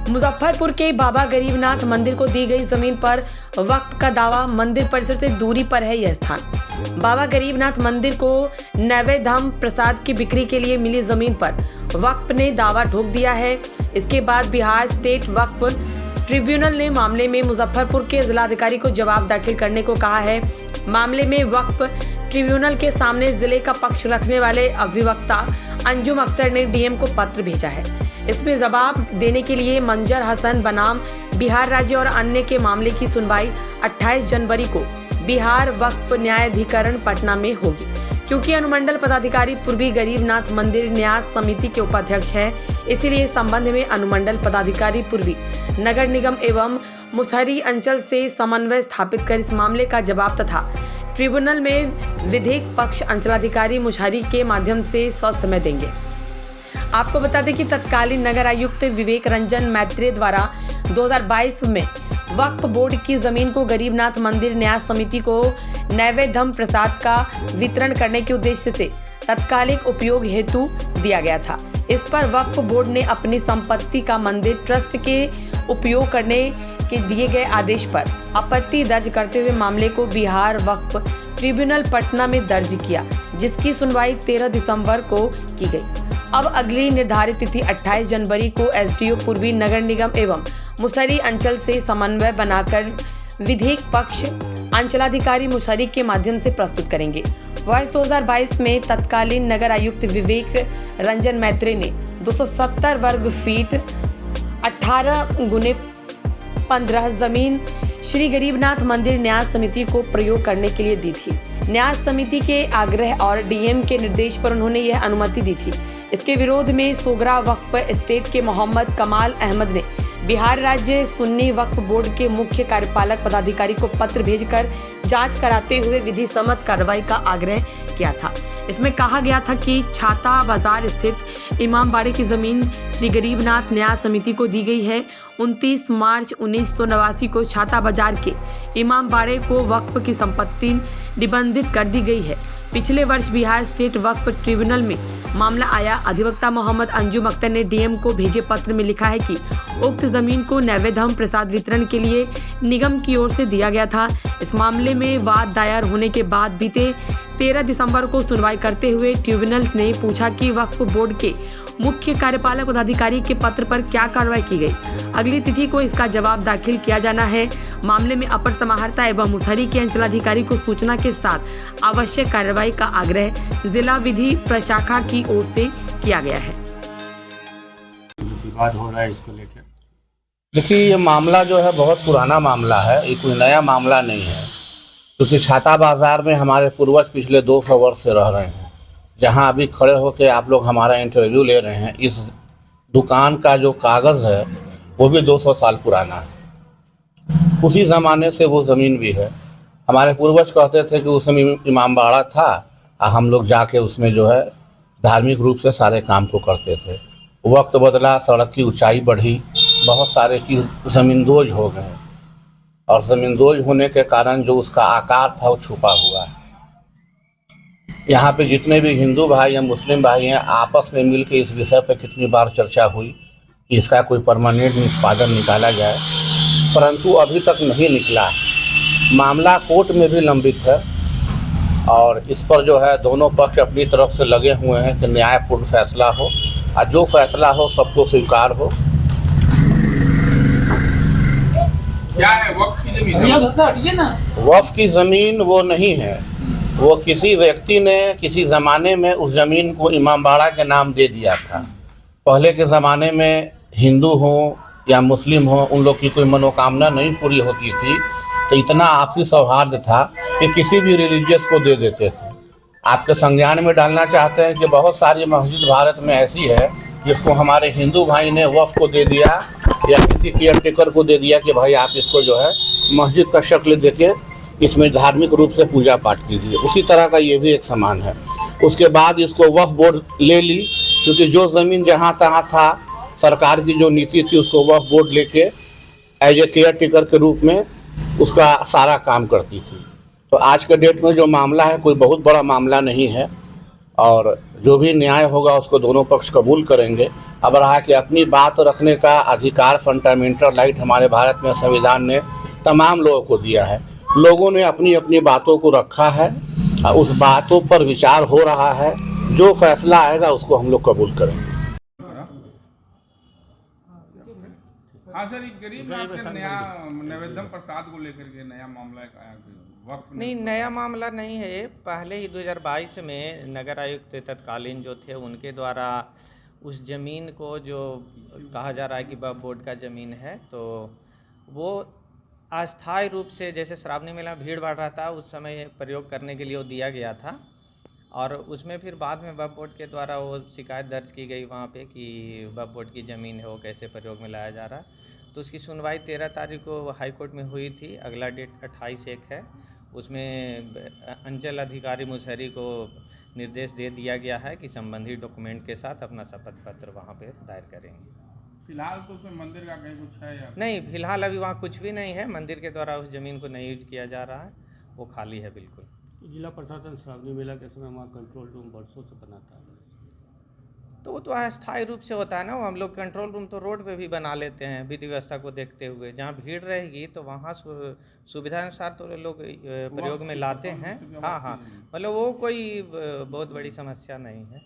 मुजफ्फरपुर के बाबा गरीबनाथ मंदिर को दी गई जमीन पर वक्फ का दावा। मंदिर परिसर से दूरी पर है यह स्थान। बाबा गरीबनाथ मंदिर को नैवेद्यम प्रसाद की बिक्री के लिए मिली जमीन पर वक्फ ने दावा ठोक दिया है। इसके बाद बिहार स्टेट वक्फ ट्रिब्यूनल ने मामले में मुजफ्फरपुर के जिलाधिकारी को जवाब दाखिल करने को कहा है। मामले में वक्फ ट्रिब्यूनल के सामने जिले का पक्ष रखने वाले अभिवक्ता अंजुम अख्तर ने डीएम को पत्र भेजा है। इसमें जवाब देने के लिए मंजर हसन बनाम बिहार राज्य और अन्य के मामले की सुनवाई 28 जनवरी को बिहार वक्फ न्यायाधिकरण पटना में होगी। क्योंकि अनुमंडल पदाधिकारी पूर्वी गरीबनाथ मंदिर न्यास समिति के उपाध्यक्ष हैं, इसीलिए इस संबंध में अनुमंडल पदाधिकारी पूर्वी नगर निगम एवं मुसहरी अंचल से समन्वय स्थापित कर इस मामले का जवाब तथा ट्रिब्यूनल में विधिक पक्ष अंचलाधिकारी मुसहरी के माध्यम से ससमय देंगे। आपको बता दें कि तत्कालीन नगर आयुक्त विवेक रंजन मैत्रेय द्वारा 2022 में वक्फ बोर्ड की जमीन को गरीबनाथ मंदिर न्यास समिति को नैवेद्यम प्रसाद का वितरण करने के उद्देश्य से तत्कालिक उपयोग हेतु दिया गया था। इस पर वक्फ बोर्ड ने अपनी संपत्ति का मंदिर ट्रस्ट के उपयोग करने के दिए गए आदेश पर आपत्ति दर्ज करते हुए मामले को बिहार वक्फ ट्रिब्यूनल पटना में दर्ज किया, जिसकी सुनवाई 13 दिसंबर को की गई। अब अगली निर्धारित तिथि 28 जनवरी को एसडीओ पूर्वी नगर निगम एवं मुसहरी अंचल से समन्वय बनाकर विधिक पक्ष अंचलाधिकारी मुसहरी के माध्यम से प्रस्तुत करेंगे। वर्ष 2022 में तत्कालीन नगर आयुक्त विवेक रंजन मैत्रेय ने 270 वर्ग फीट 18x15 जमीन श्री गरीबनाथ मंदिर न्यास समिति को प्रयोग करने के लिए दी थी। न्यास समिति के आग्रह और डीएम के निर्देश पर उन्होंने यह अनुमति दी थी। इसके विरोध में सोगरा वक्फ एस्टेट के मोहम्मद कमाल अहमद ने बिहार राज्य सुन्नी वक्फ बोर्ड के मुख्य कार्यपालक पदाधिकारी को पत्र भेजकर जांच कराते हुए विधि सम्मत कार्रवाई का आग्रह किया था। इसमें कहा गया था कि छाता बाजार स्थित इमामबाड़े की जमीन श्री गरीबनाथ न्यास समिति को दी गई है। 29 मार्च 1989 को छाता बाजार के इमामबाड़े को वक्फ की संपत्ति निबंधित कर दी गई है। पिछले वर्ष बिहार स्टेट वक्फ ट्रिब्यूनल में मामला आया। अधिवक्ता मोहम्मद अंजुम अख्तर ने डीएम को भेजे पत्र में लिखा है कि उक्त जमीन को नैवेद्यम प्रसाद वितरण के लिए निगम की ओर से दिया गया था। इस मामले में वाद दायर होने के बाद बीते 13 दिसंबर को सुनवाई करते हुए ट्रिब्यूनल ने पूछा कि वक्फ बोर्ड के मुख्य कार्यपालक पदाधिकारी के पत्र पर क्या कार्रवाई की गई। अगली तिथि को इसका जवाब दाखिल किया जाना है। मामले में अपर समाहर्ता एवं मुसहरी के अंचलाधिकारी को सूचना के साथ आवश्यक कार्रवाई का आग्रह जिला विधि प्रशाखा की ओर से किया गया है। विवाद हो रहा है इसको लेकर। देखिए, ये मामला जो है बहुत पुराना मामला है, ये कोई नया मामला नहीं है। क्योंकि छाता बाजार में हमारे पूर्वज पिछले 200 वर्ष से रह रहे हैं। जहां अभी खड़े होकर आप लोग हमारा इंटरव्यू ले रहे हैं, इस दुकान का जो कागज़ है वो भी 200 साल पुराना है। उसी ज़माने से वो ज़मीन भी है। हमारे पूर्वज कहते थे कि उसमें इमामबाड़ा था और हम लोग जाके उसमें जो है धार्मिक रूप से सारे काम को करते थे। वक्त बदला, सड़क की ऊंचाई बढ़ी, बहुत सारे की ज़मींदोज हो गए और ज़मींदोज होने के कारण जो उसका आकार था वो छुपा हुआ है। यहाँ पे जितने भी हिंदू भाई या मुस्लिम भाई हैं, आपस में मिल के इस विषय पर कितनी बार चर्चा हुई कि इसका कोई परमानेंट निष्पादन निकाला जाए, परंतु अभी तक नहीं निकला है। मामला कोर्ट में भी लंबित है और इस पर जो है दोनों पक्ष अपनी तरफ से लगे हुए हैं कि न्यायपूर्ण फैसला हो और जो फैसला हो सबको स्वीकार हो। क्या है वक्फ की जमीन? वक्फ की ज़मीन वो नहीं है, वो किसी व्यक्ति ने किसी ज़माने में उस ज़मीन को इमामबाड़ा के नाम दे दिया था। पहले के ज़माने में हिंदू हो या मुस्लिम हो, उन लोग की कोई मनोकामना नहीं पूरी होती थी तो इतना आपसी सौहार्द था कि किसी भी रिलीजियस को दे देते थे। आपके संज्ञान में डालना चाहते हैं कि बहुत सारी मस्जिद भारत में ऐसी है जिसको हमारे हिंदू भाई ने वक्फ को दे दिया या किसी केयरटेकर को दे दिया कि भाई आप इसको जो है मस्जिद का शक्ल देके इसमें धार्मिक रूप से पूजा पाठ कीजिए। उसी तरह का ये भी एक सामान है। उसके बाद इसको वक्फ बोर्ड ले ली, क्योंकि जो ज़मीन जहाँ तहाँ था, सरकार की जो नीति थी उसको वक्फ बोर्ड लेके एज ए केयर टेकर के रूप में उसका सारा काम करती थी। तो आज के डेट में जो मामला है कोई बहुत बड़ा मामला नहीं है और जो भी न्याय होगा उसको दोनों पक्ष कबूल करेंगे। अब रहा कि अपनी बात रखने का अधिकार फंडामेंटल राइट हमारे भारत में संविधान ने तमाम लोगों को दिया है। लोगों ने अपनी अपनी बातों को रखा है, उस बातों पर विचार हो रहा है, जो फैसला आएगा उसको हम लोग कबूल करेंगे। हाँ सर, एक गरीबनाथ के नया नैवेद्यम प्रसाद को लेकर के नया मामला एक आया कि वक्त नहीं, नया मामला नहीं है ये। पहले ही 2022 में नगर आयुक्त तत्कालीन जो थे उनके द्वारा उस ज़मीन को, जो कहा जा रहा है कि वक्फ बोर्ड का ज़मीन है, तो वो अस्थायी रूप से, जैसे श्रावणी मेला में भीड़ बढ़ रहा था उस समय प्रयोग करने के लिए वो दिया गया था। और उसमें फिर बाद में वक्फ बोर्ड के द्वारा वो शिकायत दर्ज की गई वहाँ पे कि वक्फ बोर्ड की ज़मीन है वो कैसे प्रयोग में लाया जा रहा है। तो उसकी सुनवाई 13 तारीख को हाई कोर्ट में हुई थी। अगला डेट 28/1 है। उसमें अंचल अधिकारी मुसहरी को निर्देश दे दिया गया है कि संबंधित डॉक्यूमेंट के साथ अपना शपथ पत्र वहाँ पे दायर करेंगे। फिलहाल तो उसमें मंदिर का कहीं कुछ है या नहीं, फिलहाल अभी वहाँ कुछ भी नहीं है। मंदिर के द्वारा उस ज़मीन को नहीं यूज किया जा रहा है, वो खाली है बिल्कुल। जिला प्रशासन श्रावणी मेला के समय वहाँ कंट्रोल रूम वर्षों से बनाता है, तो वो तो अस्थायी रूप से होता है ना। हम लोग कंट्रोल रूम तो रोड पे भी बना लेते हैं विधि व्यवस्था को देखते हुए। जहाँ भीड़ रहेगी तो वहाँ सुविधा अनुसार तो लोग प्रयोग में लाते हैं। हाँ, मतलब वो कोई बहुत बड़ी समस्या नहीं है।